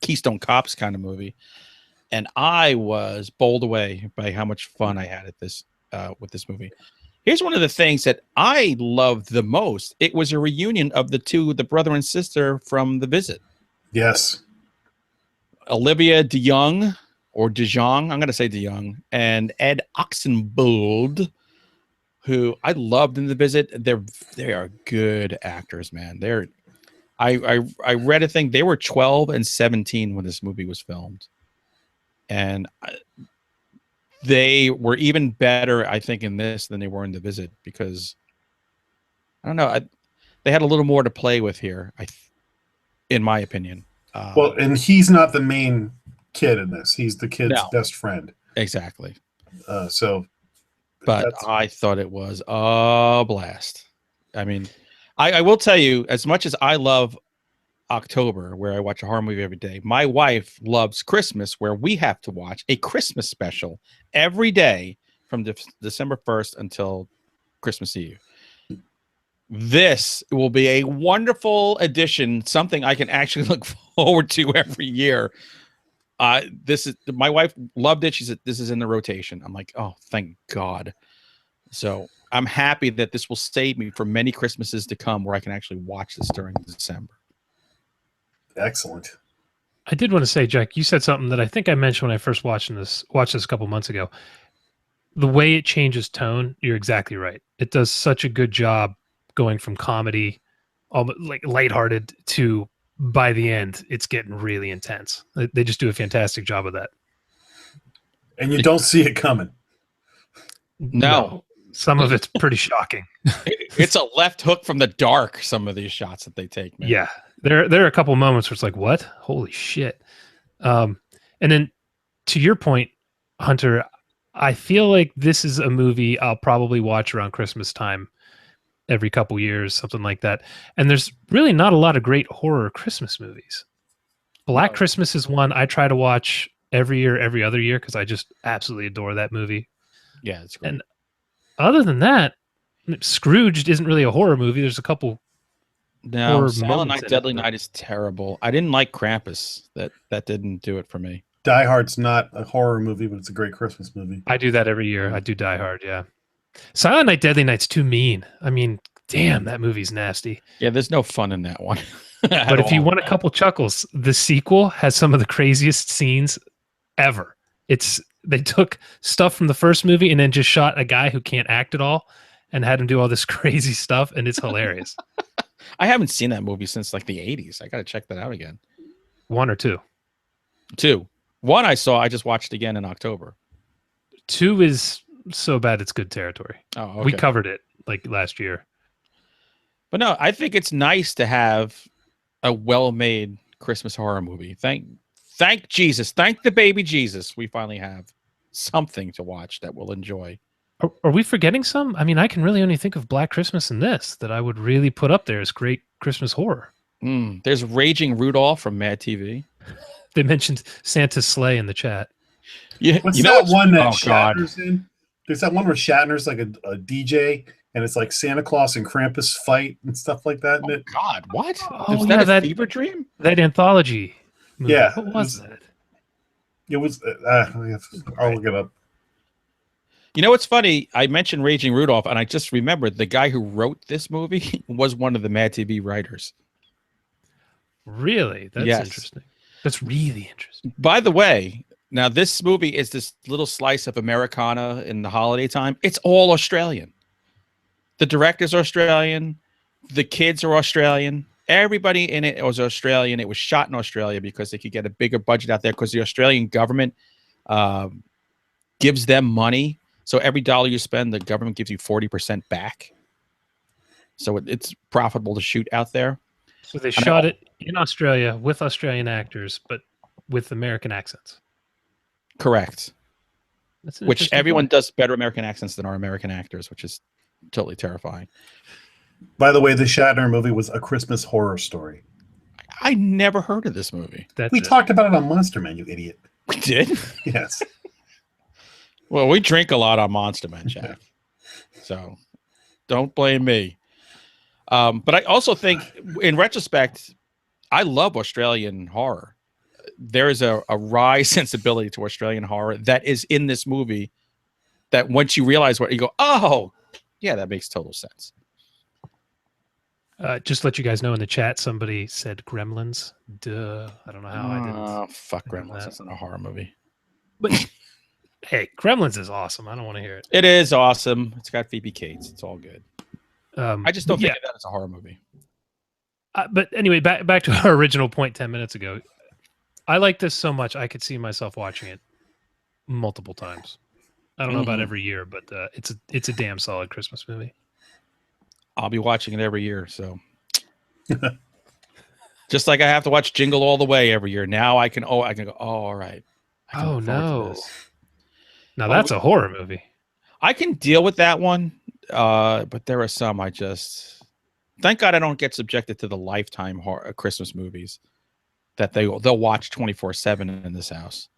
Keystone Cops kind of movie, and I was bowled away by how much fun I had at this with this movie. Here's one of the things that I loved the most. It was a reunion of the brother and sister from The Visit. Yes. Olivia DeJong, or DeJong, I'm going to say DeJong, and Ed Oxenbould, who I loved in The Visit. They are good actors, man. I read a thing. They were 12 and 17 when this movie was filmed, and they were even better, I think, in this than they were in The Visit, because I don't know, they had a little more to play with here, in my opinion. Well, and he's not the main kid in this. He's the kid's best friend. Exactly. But I thought it was a blast. I mean, I will tell you, as much as I love October, where I watch a horror movie every day, my wife loves Christmas, where we have to watch a Christmas special every day from December 1st until Christmas Eve. This will be a wonderful addition, something I can actually look forward to every year. My wife loved it. She said, this is in the rotation. I'm like, oh, thank God. So I'm happy that this will save me for many Christmases to come where I can actually watch this during December. Excellent. I did want to say, Jack, you said something that I think I mentioned when I first watched this a couple months ago. The way it changes tone, you're exactly right. It does such a good job going from comedy, almost like lighthearted, to by the end, it's getting really intense. They just do a fantastic job of that. And you don't see it coming. No. Some of it's pretty shocking. It's a left hook from the dark, some of these shots that they take, man. Yeah. There are a couple moments where it's like, what? Holy shit. And then to your point, Hunter, I feel like this is a movie I'll probably watch around Christmas time every couple years, something like that. And there's really not a lot of great horror Christmas movies. Black Christmas is one I try to watch every year, every other year, because I just absolutely adore that movie. Yeah, it's great. And other than that, Scrooged isn't really a horror movie. There's a couple. No, Silent Night, Deadly Night is terrible. I didn't like Krampus. That didn't do it for me. Die Hard's not a horror movie, but it's a great Christmas movie. I do that every year. I do Die Hard, yeah. Silent Night, Deadly Night's too mean. I mean, damn, that movie's nasty. Yeah, there's no fun in that one. But if you want a couple chuckles, the sequel has some of the craziest scenes ever. They took stuff from the first movie and then just shot a guy who can't act at all and had him do all this crazy stuff, and it's hilarious. I haven't seen that movie since like the 80s. I got to check that out again. 1 or 2? 2. 1 I saw. I just watched again in October. 2 is so bad it's good territory. Oh, okay. We covered it like last year. But no, I think it's nice to have a well-made Christmas horror movie. Thank Jesus. Thank the baby Jesus. We finally have something to watch that we'll enjoy. Are we forgetting some? I mean, I can really only think of Black Christmas and this that I would really put up there as great Christmas horror. There's Raging Rudolph from Mad TV. They mentioned Santa's sleigh in the chat. Yeah, What's that one that Shatner's in? There's that one where Shatner's like a DJ, and it's like Santa Claus and Krampus fight and stuff like that. Oh God, what? Oh, Is yeah, that a fever dream? That anthology movie. Yeah. What was that? It was. I'll look it up. You know what's funny? I mentioned Raging Rudolph, and I just remembered the guy who wrote this movie was one of the Mad TV writers. Really? That's interesting. That's really interesting. By the way, now this movie is this little slice of Americana in the holiday time. It's all Australian. The director's Australian. The kids are Australian. Everybody in it was Australian. It was shot in Australia because they could get a bigger budget out there because the Australian government gives them money. So every dollar you spend, the government gives you 40% back. So it's profitable to shoot out there. So they shot it in Australia with Australian actors, but with American accents. Correct. Which everyone point. does better American accents than our American actors, which is totally terrifying. By the way, the Shatner movie was A Christmas Horror Story. I never heard of this movie. We talked about it on Monster Man, you idiot. We did? Yes. Well, we drink a lot on Monster Man, Jack. So don't blame me. But I also think, in retrospect, I love Australian horror. There is a wry sensibility to Australian horror that is in this movie that once you realize what you go, oh, yeah, that makes total sense. Just to let you guys know in the chat, somebody said Gremlins. Duh. I don't know how I didn't. Oh, fuck Gremlins. That's not a horror movie. But hey, Gremlins is awesome. I don't want to hear it. It is awesome. It's got Phoebe Cates. It's all good. I just don't think of that as a horror movie. But anyway, back to our original point 10 minutes ago. I like this so much, I could see myself watching it multiple times. I don't know about every year, but it's a damn solid Christmas movie. I'll be watching it every year, so just like I have to watch Jingle All the Way every year. Now I can go, all right. Oh no. Now that's a horror movie. I can deal with that one. But there are some I just thank God I don't get subjected to the Lifetime horror Christmas movies that they'll watch 24/7 in this house.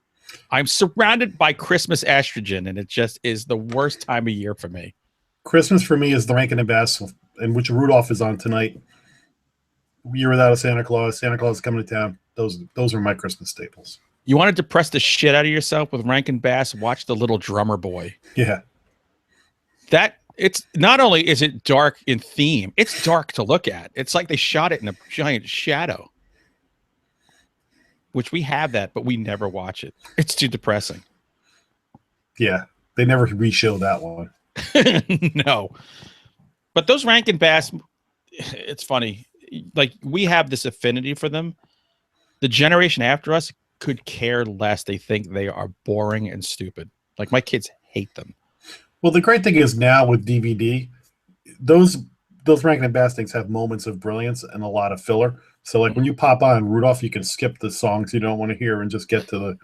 I'm surrounded by Christmas estrogen, and it just is the worst time of year for me. Christmas for me is the Rankin and Bass, and which Rudolph is on tonight. Year Without a Santa Claus. Santa Claus is coming to town. Those are my Christmas staples. You want to depress the shit out of yourself with Rankin Bass? Watch The Little Drummer Boy. Yeah. It's not only is it dark in theme, it's dark to look at. It's like they shot it in a giant shadow, which we have that, but we never watch it. It's too depressing. Yeah, they never re-show that one. No, but those Rankin Bass, it's funny. Like we have this affinity for them. The generation after us could care less. They think they are boring and stupid. Like my kids hate them. Well, the great thing is now with DVD, those Rankin and Bass things have moments of brilliance and a lot of filler. So, like when you pop on Rudolph, you can skip the songs you don't want to hear and just get to the,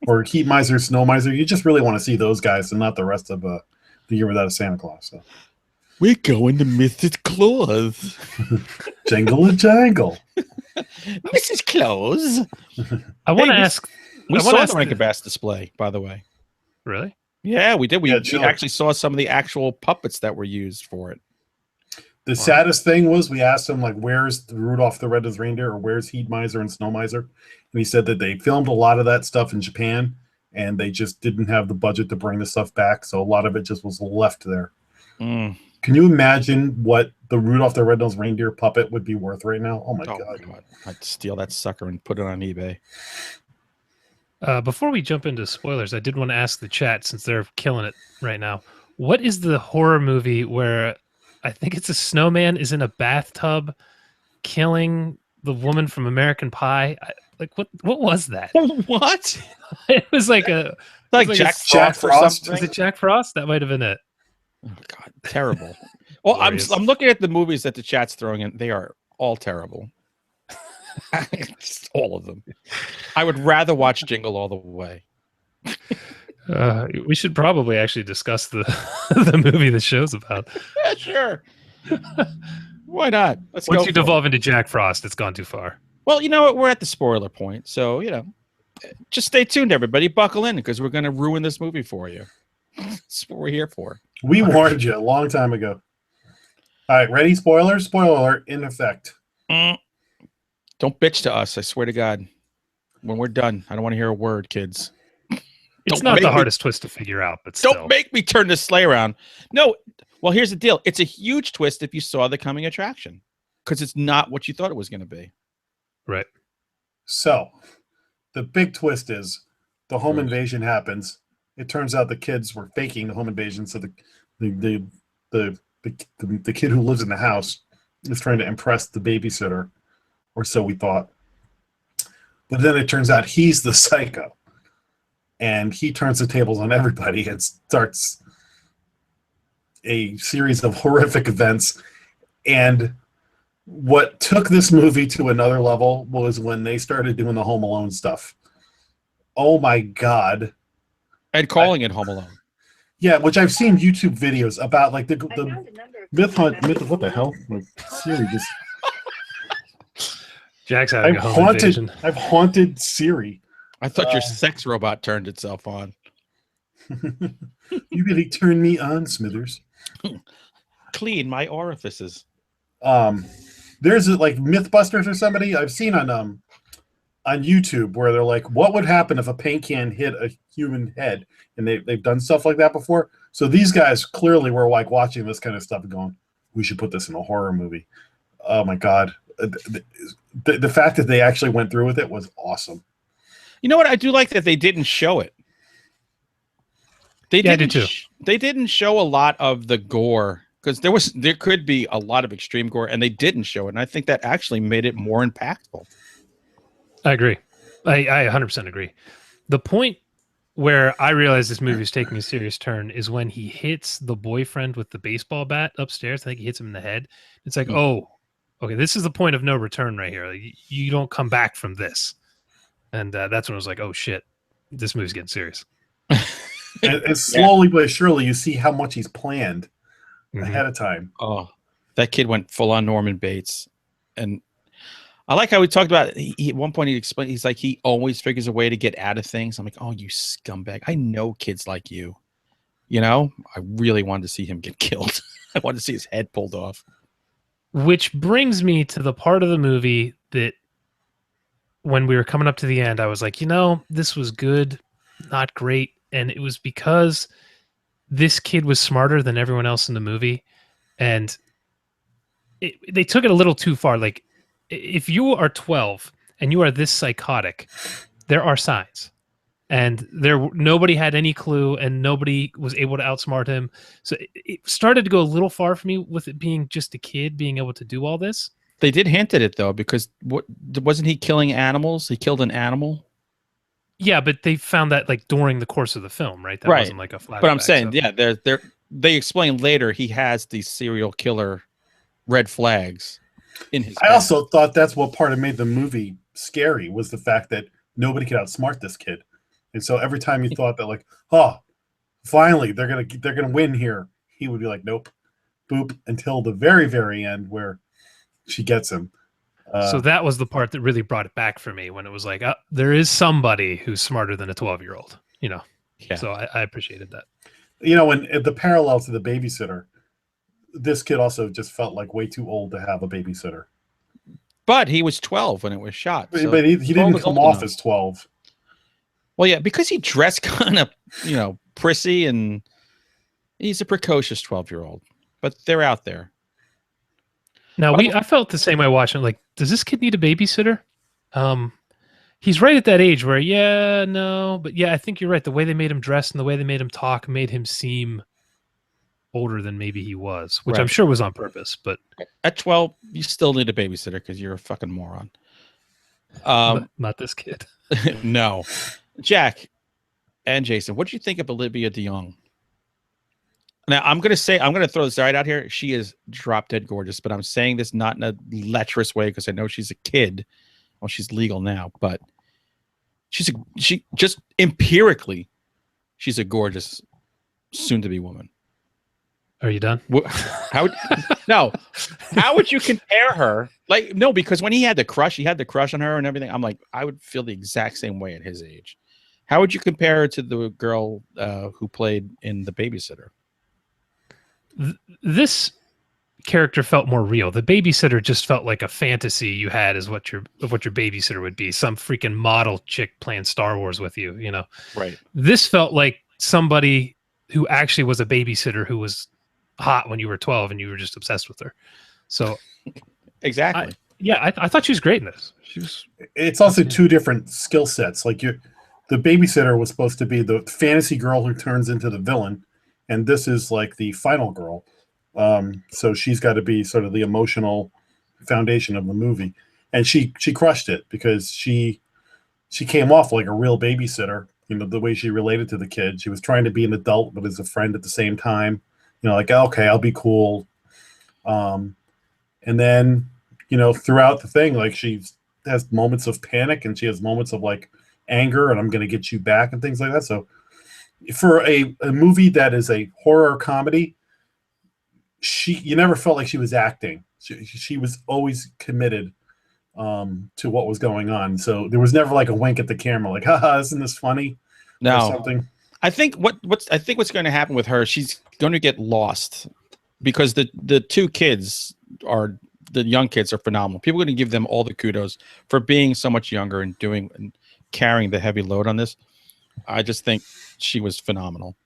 or Heat Miser, Snow Miser. You just really want to see those guys and not the rest of the Year Without a Santa Claus. So. We're going to Mrs. Claus. Jingle and jangle. Mrs. Claus. I want to ask. We saw the Rankin Bass display, by the way. Really? Yeah, we did. We actually saw some of the actual puppets that were used for it. The saddest thing was we asked him, like, where's Rudolph the Red-Nosed Reindeer or where's Heat Miser and Snow Miser? And he said that they filmed a lot of that stuff in Japan and they just didn't have the budget to bring the stuff back. So a lot of it just was left there. Can you imagine what the Rudolph the Red-Nosed Reindeer puppet would be worth right now? Oh my god! I'd steal that sucker and put it on eBay. Before we jump into spoilers, I did want to ask the chat, since they're killing it right now, what is the horror movie where I think it's a snowman is in a bathtub killing the woman from American Pie? What was that? What? It was like Jack Frost or something. Was it Jack Frost? That might have been it. Oh god, terrible. Well, I'm looking at the movies that the chat's throwing in. They are all terrible. All of them. I would rather watch Jingle All the Way. We should probably actually discuss the the movie the show's about. Yeah, sure. Why not? Let's Once go. you devolve into Jack Frost, it's gone too far. Well, you know what? We're at the spoiler point, so just stay tuned, everybody. Buckle in, because we're going to ruin this movie for you. That's what we're here for. We warned you a long time ago. All right, ready? Spoilers? Spoiler alert in effect. Don't bitch to us, I swear to God. When we're done, I don't want to hear a word, kids. It's not the hardest twist to figure out, but don't make me turn this sleigh around. No, well, here's the deal. It's a huge twist if you saw the coming attraction, because it's not what you thought it was going to be. Right. So, the big twist is the home invasion happens. It turns out the kids were faking the home invasion, so the kid who lives in the house is trying to impress the babysitter, or so we thought. But then it turns out he's the psycho, and he turns the tables on everybody and starts a series of horrific events. And what took this movie to another level was when they started doing the Home Alone stuff. Oh my god. And calling it Home Alone. Yeah, which I've seen YouTube videos about, like the myth hunt. What the hell? Like, Siri just. Jack's having a home invasion. I've haunted Siri. I thought your sex robot turned itself on. You really turned me on, Smithers. Clean my orifices. There's like Mythbusters or somebody I've seen on YouTube where they're like, what would happen if a paint can hit a human head? And they've done stuff like that before. So these guys clearly were like watching this kind of stuff and going, we should put this in a horror movie. Oh my god. The fact that they actually went through with it was awesome. You know what? I do like that they didn't show it. They didn't. They didn't show a lot of the gore, because there could be a lot of extreme gore, and they didn't show it. And I think that actually made it more impactful. I agree. I 100% agree. The point where I realize this movie is taking a serious turn is when he hits the boyfriend with the baseball bat upstairs. I think he hits him in the head. It's like, oh, okay, this is the point of no return right here. Like, you don't come back from this. And that's when I was like, oh, shit, this movie's getting serious. and slowly but surely, you see how much he's planned ahead of time. Oh, that kid went full on Norman Bates. And I like how we talked about at one point he explained, he's like, he always figures a way to get out of things. I'm like, oh, you scumbag. I know kids like you. You know, I really wanted to see him get killed. I wanted to see his head pulled off. Which brings me to the part of the movie that when we were coming up to the end, I was like, you know, this was good, not great. And it was because this kid was smarter than everyone else in the movie. And they took it a little too far. Like, if you are 12 and you are this psychotic, there are signs. And nobody had any clue, and nobody was able to outsmart him. So it started to go a little far for me with it being just a kid being able to do all this. They did hint at it, though, because wasn't he killing animals? He killed an animal. Yeah, but they found that like during the course of the film, right? That wasn't like a flashback. But I'm saying, they explained later he has these serial killer red flags in his head. Also thought that's what part of made the movie scary, was the fact that nobody could outsmart this kid. And so every time you thought that, like, oh, finally they're gonna win here, he would be like, nope, boop, until the very, very end where she gets him. So that was the part that really brought it back for me, when it was like, there is somebody who's smarter than a 12-year-old, you know. Yeah. So I appreciated that. You know, when the parallel to the babysitter, this kid also just felt like way too old to have a babysitter. But he was 12 when it was shot. But he didn't come off as 12. Well, yeah, because he dressed kind of, prissy, and he's a precocious 12-year-old. but they're out there. Now I felt the same way watching. Like, does this kid need a babysitter? He's right at that age where, but I think you're right. The way they made him dress and the way they made him talk made him seem older than maybe he was, which I'm sure was on purpose. But at 12, you still need a babysitter because you're a fucking moron. Not this kid. No. Jack and Jason, what do you think of Olivia DeJonge? Now, I'm going to throw this right out here. She is drop dead gorgeous, but I'm saying this not in a lecherous way because I know she's a kid. Well, she's legal now, but she just empirically, she's a gorgeous soon-to-be woman. Are you done? How would you compare her? Like, no, because when he had the crush on her and everything. I'm like, I would feel the exact same way at his age. How would you compare her to the girl who played in The Babysitter? This character felt more real. The babysitter just felt like a fantasy you had of what your babysitter would be. Some freaking model chick playing Star Wars with you, you know? Right. This felt like somebody who actually was a babysitter who was hot when you were 12 and you were just obsessed with her. So exactly. I thought she was great in this. It's also two different skill sets. Like the babysitter was supposed to be the fantasy girl who turns into the villain, and this is like the final girl. So she's got to be sort of the emotional foundation of the movie, and she crushed it because she came off like a real babysitter. You know, the way she related to the kid. She was trying to be an adult, but as a friend at the same time. You know, like, okay, I'll be cool. And then, you know, throughout the thing, like she has moments of panic and she has moments of like anger and I'm going to get you back and things like that. So for a movie that is a horror comedy, you never felt like she was acting. She was always committed to what was going on. So there was never like a wink at the camera, like, haha, isn't this funny? No. Or something. I think what's going to happen with her, she's going to get lost because the two kids the young kids are phenomenal. People are going to give them all the kudos for being so much younger and doing and carrying the heavy load on this. I just think she was phenomenal.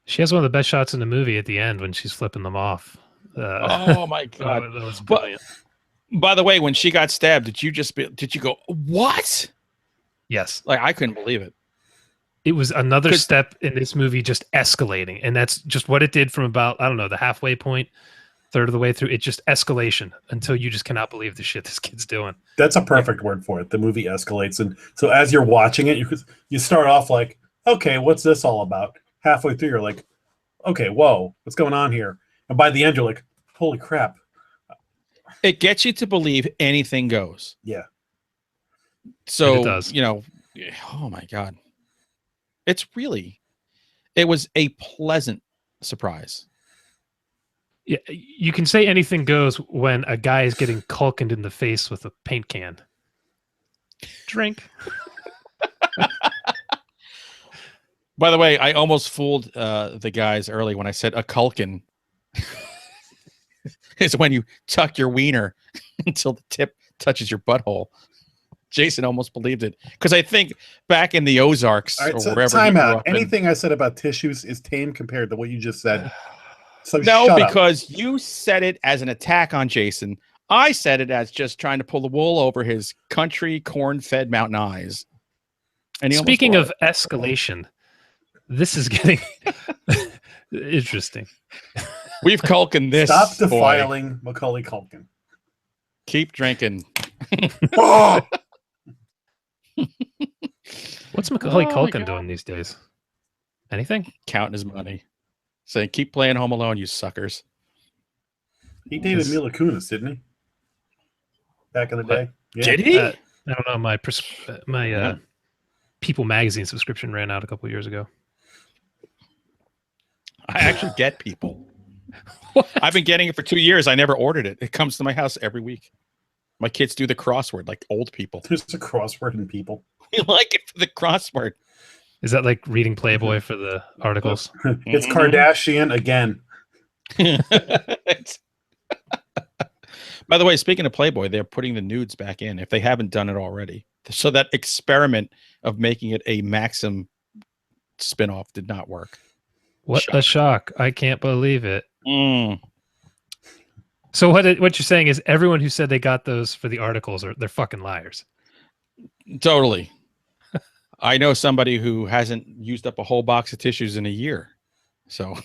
She has one of the best shots in the movie at the end when she's flipping them off. Oh my God. That was brilliant. By the way, when she got stabbed, did you go, what? Yes. Like, I couldn't believe it. It was another step in this movie just escalating. And that's just what it did from about, I don't know, the halfway point, third of the way through. It just escalation until you just cannot believe the shit this kid's doing. That's a perfect word for it. The movie escalates. And so as you're watching it, you start off like, okay, what's this all about? Halfway through, you're like, okay, whoa, what's going on here? And by the end, you're like, holy crap. It gets you to believe anything goes. Yeah. So, it does. You know, oh my God. It was a pleasant surprise. Yeah, you can say anything goes when a guy is getting culkened in the face with a paint can. Drink. By the way, I almost fooled the guys early when I said a culkin is when you tuck your wiener until the tip touches your butthole. Jason almost believed it because I think back in the Ozarks or wherever. Time out. Anything I said about tissues is tame compared to what you just said. So no, because you said it as an attack on Jason. I said it as just trying to pull the wool over his country corn-fed mountain eyes. And speaking of escalation, this is getting interesting. We've Culkin this. Stop defiling Macaulay Culkin. Keep drinking. Oh! What's Macaulay Culkin doing these days? Anything? Counting his money. Saying, keep playing Home Alone, you suckers. He dated Mila Kunis, didn't he? Back in the day. Yeah. Did he? I don't know. My People magazine subscription ran out a couple years ago. I actually get People. I've been getting it for 2 years. I never ordered it. It comes to my house every week. My kids do the crossword like old people. There's a crossword in People. We like it for the crossword. Is that like reading Playboy for the articles? It's Kardashian again. By the way, speaking of Playboy, they're putting the nudes back in if they haven't done it already. So that experiment of making it a Maxim spinoff did not work. What a shock. I can't believe it. Mm, So what you're saying is everyone who said they got those for the articles they're fucking liars. totally. I know somebody who hasn't used up a whole box of tissues in a year. So,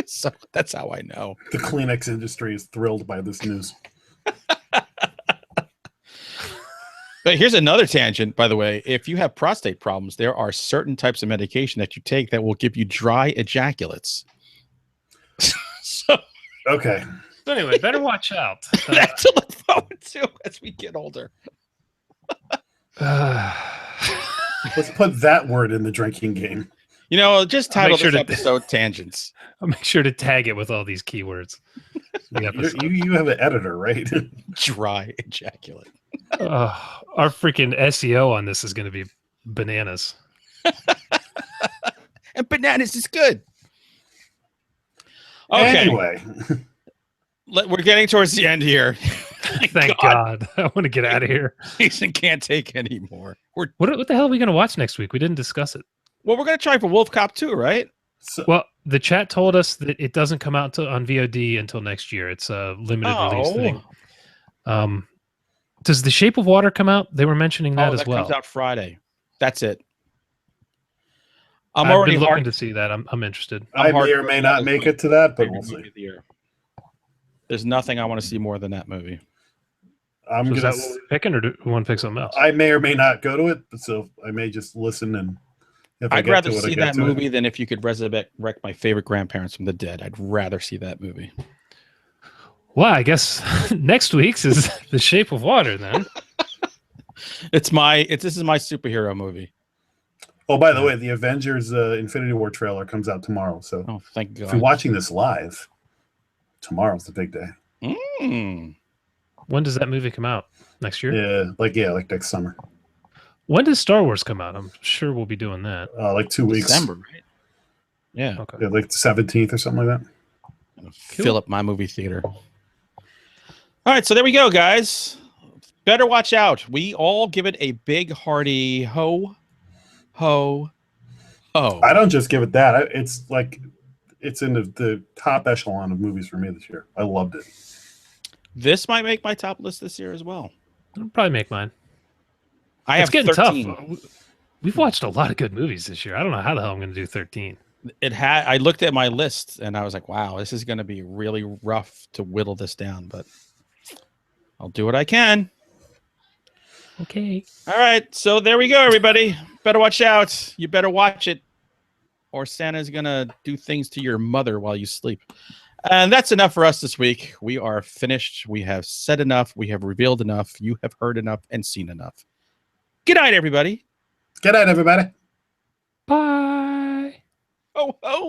so that's how I know. The Kleenex industry is thrilled by this news. But here's another tangent, by the way. If you have prostate problems, there are certain types of medication that you take that will give you dry ejaculates. So, Okay. So anyway, better watch out. that's to look forward to as we get older. Let's put that word in the drinking game. You know, just title sure this to- episode Tangents. I'll make sure to tag it with all these keywords. You have an editor, right? Dry ejaculate. Our freaking SEO on this is going to be bananas. And bananas is good. Okay. Anyway, We're getting towards the end here. Thank God. I want to get out of here. Jason can't take anymore. What the hell are we going to watch next week? We didn't discuss it. Well, we're going to try for Wolf Cop 2, right? so, Well, the chat told us that it doesn't come out on VOD until next year. It's a limited release thing. Does The Shape of Water come out? They were mentioning that as well. Comes out Friday. That's it. I've already been looking hard to see that. I'm interested. I may or may not make it to that, but we'll favorite movie see. of the year. There's nothing I want to see more than that movie. I'm So is gonna. that what we're picking, or do we want to pick something else? I may or may not go to it, so I may just listen and. If I I'd get rather to it, I see get that to it. movie than if you could resurrect my favorite grandparents from the dead. I'd rather see that movie. Well, I guess next week's is The Shape of Water then. This is my superhero movie. Oh, by the way, the Avengers Infinity War trailer comes out tomorrow. So Oh, thank if you're God. watching this live, tomorrow's the big day. Mm. When does that movie come out? Next year? Like next summer. When does Star Wars come out? I'm sure we'll be doing that. Like 2 weeks. December, right? Yeah. Okay. Yeah, like the 17th or something like that. Fill up my movie theater. All right, so there we go, guys. Better watch out. We all give it a big hearty ho, ho, ho. I don't just give it that. It's in the top echelon of movies for me this year. I loved it. This might make my top list this year as well. It'll probably make mine. I It's have getting 13. tough. We've watched a lot of good movies this year. I don't know how the hell I'm going to do 13. I looked at my list and I was like, wow, this is going to be really rough to whittle this down, but I'll do what I can. Okay. All right, so there we go, everybody. Better watch out. You better watch it, or Santa's going to do things to your mother while you sleep. And that's enough for us this week. We are finished. We have said enough. We have revealed enough. You have heard enough and seen enough. Good night, everybody. Good night, everybody. Bye. Oh, oh.